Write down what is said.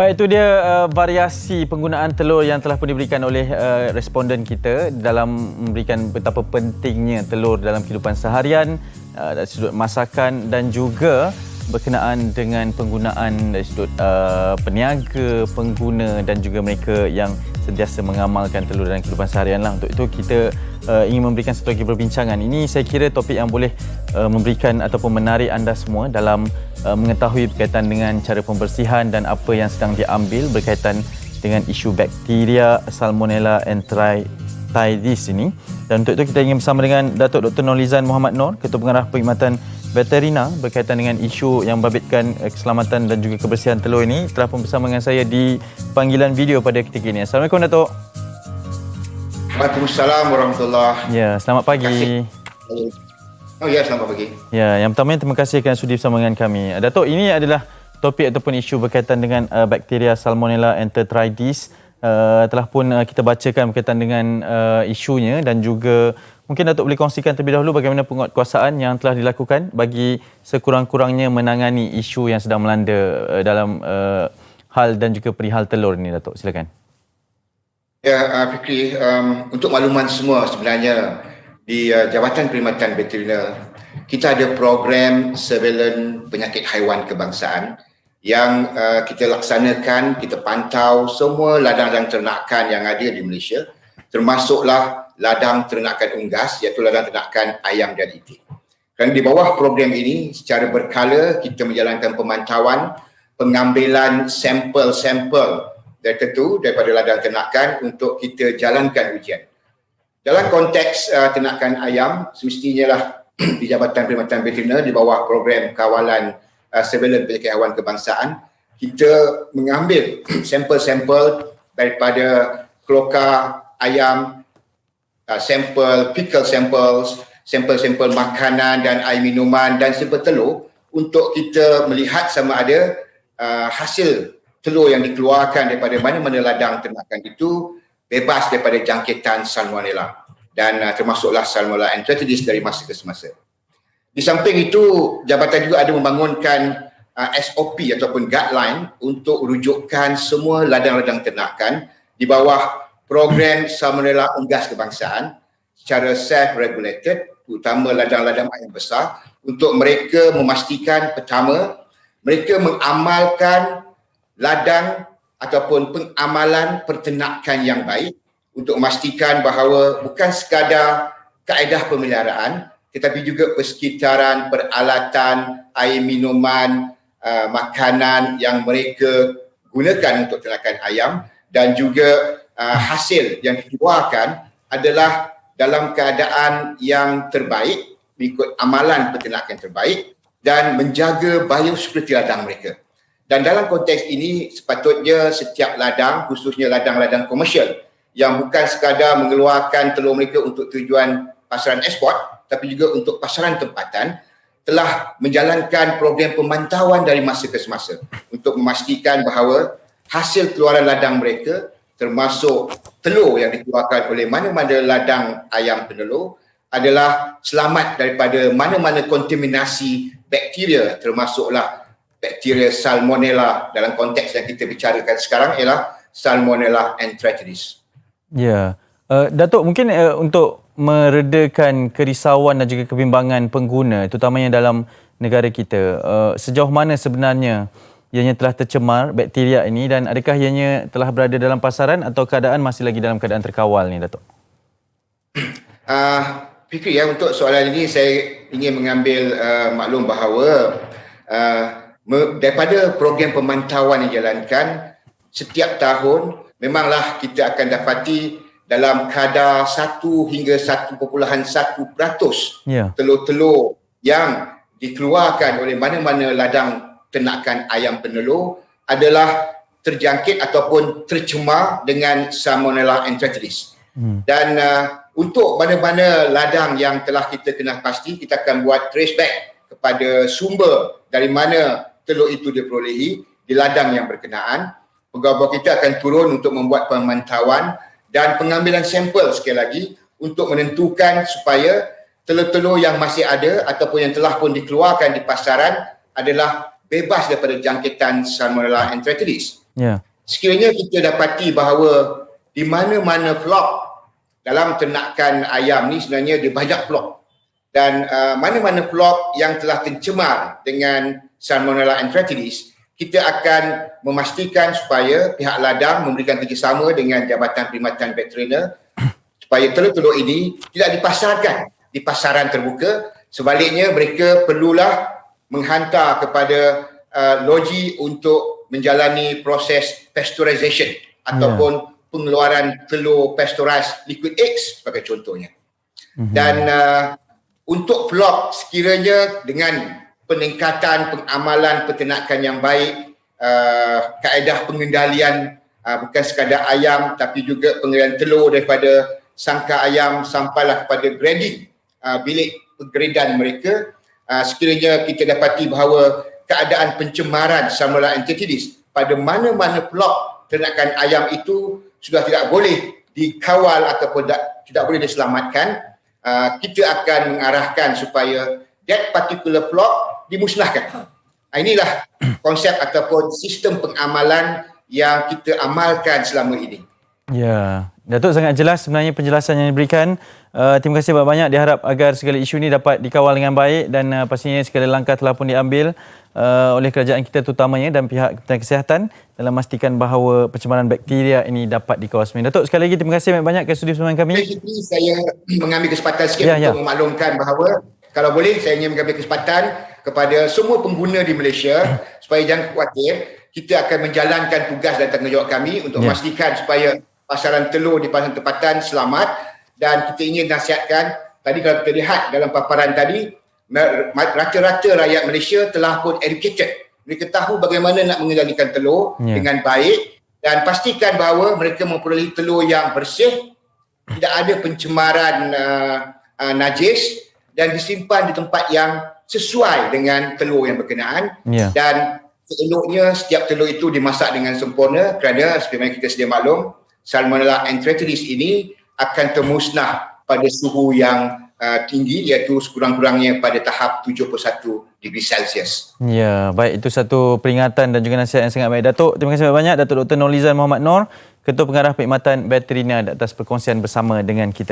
Baik, itu dia variasi penggunaan telur yang telah pun diberikan oleh responden kita dalam memberikan betapa pentingnya telur dalam kehidupan seharian, dari sudut masakan dan juga berkenaan dengan penggunaan dari sudut peniaga, pengguna dan juga mereka yang sentiasa mengamalkan telur dalam kehidupan seharian lah. Untuk itu kita ingin memberikan satu lagi perbincangan. Ini saya kira topik yang boleh memberikan ataupun menarik anda semua dalam mengetahui berkaitan dengan cara pembersihan dan apa yang sedang diambil berkaitan dengan isu bakteria Salmonella enteritidis ini. Dan untuk itu kita ingin bersama dengan Datuk Dr. Nurlizan Muhammad Noor, Ketua Pengarah Perkhidmatan Veterina berkaitan dengan isu yang membabitkan keselamatan dan juga kebersihan telur ini, telah pun bersama dengan saya di panggilan video pada ketika ini. Assalamualaikum Datuk. Waalaikumsalam warahmatullahi. Ya, selamat pagi. Oh ya, selamat pagi. Ya, yang pertama terima kasih kerana sudi bersama dengan kami. Datuk, ini adalah topik ataupun isu berkaitan dengan bakteria Salmonella enteritidis. Telah pun kita bacakan berkaitan dengan isunya dan juga mungkin Datuk boleh kongsikan terlebih dahulu bagaimana penguatkuasaan yang telah dilakukan bagi sekurang-kurangnya menangani isu yang sedang melanda dalam hal dan juga perihal telur ini, Datuk. Silakan. Ya, Fikri, untuk makluman semua sebenarnya di Jabatan Perkhidmatan Veterina kita ada program surveillance penyakit haiwan kebangsaan yang kita laksanakan, kita pantau semua ladang-ladang ternakan yang ada di Malaysia, termasuklah ladang ternakan unggas iaitu ladang ternakan ayam dan itik. Kerana di bawah program ini secara berkala kita menjalankan pemantauan, pengambilan sampel-sampel daripada ladang ternakan untuk kita jalankan ujian. Dalam konteks ternakan ayam, semestinya lah di Jabatan Perkhidmatan Veterina di bawah program kawalan surveillance penyakit haiwan kebangsaan, kita mengambil sampel-sampel daripada kloka ayam, sampel pickle samples, sampel-sampel makanan dan air minuman dan sampel telur untuk kita melihat sama ada hasil telur yang dikeluarkan daripada mana-mana ladang ternakan itu bebas daripada jangkitan Salmonella dan termasuklah Salmonella enteritidis dari masa ke semasa. Di samping itu, jabatan juga ada membangunkan SOP ataupun guideline untuk rujukan semua ladang-ladang ternakan di bawah program Salmonella unggas kebangsaan secara self-regulated, terutama ladang-ladang ayam besar, untuk mereka memastikan pertama, mereka mengamalkan ladang ataupun pengamalan pertenakan yang baik untuk memastikan bahawa bukan sekadar kaedah pemeliharaan tetapi juga persekitaran, peralatan, air minuman, makanan yang mereka gunakan untuk ternakan ayam dan juga hasil yang dikeluarkan adalah dalam keadaan yang terbaik mengikut amalan peternakan terbaik dan menjaga biosecurity ladang mereka. Dan dalam konteks ini sepatutnya setiap ladang, khususnya ladang-ladang komersial yang bukan sekadar mengeluarkan telur mereka untuk tujuan pasaran ekspor tapi juga untuk pasaran tempatan, telah menjalankan program pemantauan dari masa ke semasa untuk memastikan bahawa hasil keluaran ladang mereka termasuk telur yang dikeluarkan oleh mana-mana ladang ayam penelur adalah selamat daripada mana-mana kontaminasi bakteria, termasuklah bakteria Salmonella dalam konteks yang kita bicarakan sekarang ialah Salmonella enteritidis. Ya, Datuk, mungkin untuk meredakan kerisauan dan juga kebimbangan pengguna, terutamanya dalam negara kita, sejauh mana sebenarnya ianya telah tercemar bakteria ini dan adakah ianya telah berada dalam pasaran atau keadaan masih lagi dalam keadaan terkawal ni, Datuk? Fikri, ya, untuk soalan ini saya ingin mengambil maklum bahawa daripada program pemantauan yang dijalankan setiap tahun memanglah kita akan dapati dalam kadar 1 hingga 1.1% telur-telur yang dikeluarkan oleh mana-mana ladang ternakan ayam penelur adalah terjangkit ataupun tercemar dengan Salmonella enteritidis. Dan untuk mana-mana ladang yang telah kita kenal pasti, kita akan buat trace back kepada sumber dari mana telur itu diperolehi di ladang yang berkenaan. Pegawai kita akan turun untuk membuat pemantauan dan pengambilan sampel sekali lagi untuk menentukan supaya telur-telur yang masih ada ataupun yang telah pun dikeluarkan di pasaran adalah bebas daripada jangkitan Salmonella Enteritidis. Ya. Sekiranya kita dapati bahawa di mana-mana flock dalam ternakan ayam ni sebenarnya dia banyak flock, dan mana-mana flock yang telah tercemar dengan Salmonella Enteritidis, kita akan memastikan supaya pihak ladang memberikan kerjasama dengan Jabatan Perkhidmatan Veteriner supaya telur-telur ini tidak dipasarkan di pasaran terbuka. Sebaliknya, mereka perlulah menghantar kepada loji untuk menjalani proses pasteurization ataupun pengeluaran telur pasteurized liquid eggs sebagai contohnya. Dan untuk flock, sekiranya dengan peningkatan pengamalan peternakan yang baik, kaedah pengendalian bukan sekadar ayam tapi juga pengendalian telur daripada sangka ayam sampailah kepada grading bilik penggredan mereka, sekiranya kita dapati bahawa keadaan pencemaran Salmonella Enteritidis pada mana-mana flock ternakan ayam itu sudah tidak boleh dikawal ataupun tidak boleh diselamatkan, kita akan mengarahkan supaya that particular flock dimusnahkan. Inilah konsep ataupun sistem pengamalan yang kita amalkan selama ini. Ya, Datuk sangat jelas sebenarnya penjelasan yang diberikan. Terima kasih banyak-banyak. Diharap agar segala isu ini dapat dikawal dengan baik dan pastinya segala langkah telah pun diambil oleh kerajaan kita terutamanya dan pihak Kementerian Kesihatan dalam memastikan bahawa pencemaran bakteria ini dapat dikawal sebenarnya. Datuk, sekali lagi terima kasih banyak-banyak ke studio bersama kami. Saya mengambil kesempatan sikit untuk memaklumkan bahawa kalau boleh saya ingin mengambil kesempatan kepada semua pengguna di Malaysia supaya jangan khawatir, kita akan menjalankan tugas dan tanggungjawab kami untuk memastikan supaya pasaran telur di pasaran tempatan selamat. Dan kita ingin nasihatkan, tadi kalau kita lihat dalam paparan tadi, rata-rata rakyat Malaysia telah pun educated. Mereka tahu bagaimana nak mengendalikan telur dengan baik dan pastikan bahawa mereka memperoleh telur yang bersih, tidak ada pencemaran najis dan disimpan di tempat yang sesuai dengan telur yang berkenaan. Dan seeloknya setiap telur itu dimasak dengan sempurna kerana seperti mana kita sedia maklum, Salmonella Enteritidis ini akan termusnah pada suhu yang tinggi, iaitu sekurang-kurangnya pada tahap 71 degree Celsius. Ya, baik, itu satu peringatan dan juga nasihat yang sangat baik. Datuk, terima kasih banyak. Datuk Dr. Nurlizan Mohamad Noor, Ketua Pengarah Perkhidmatan Veteriner, atas perkongsian bersama dengan kita.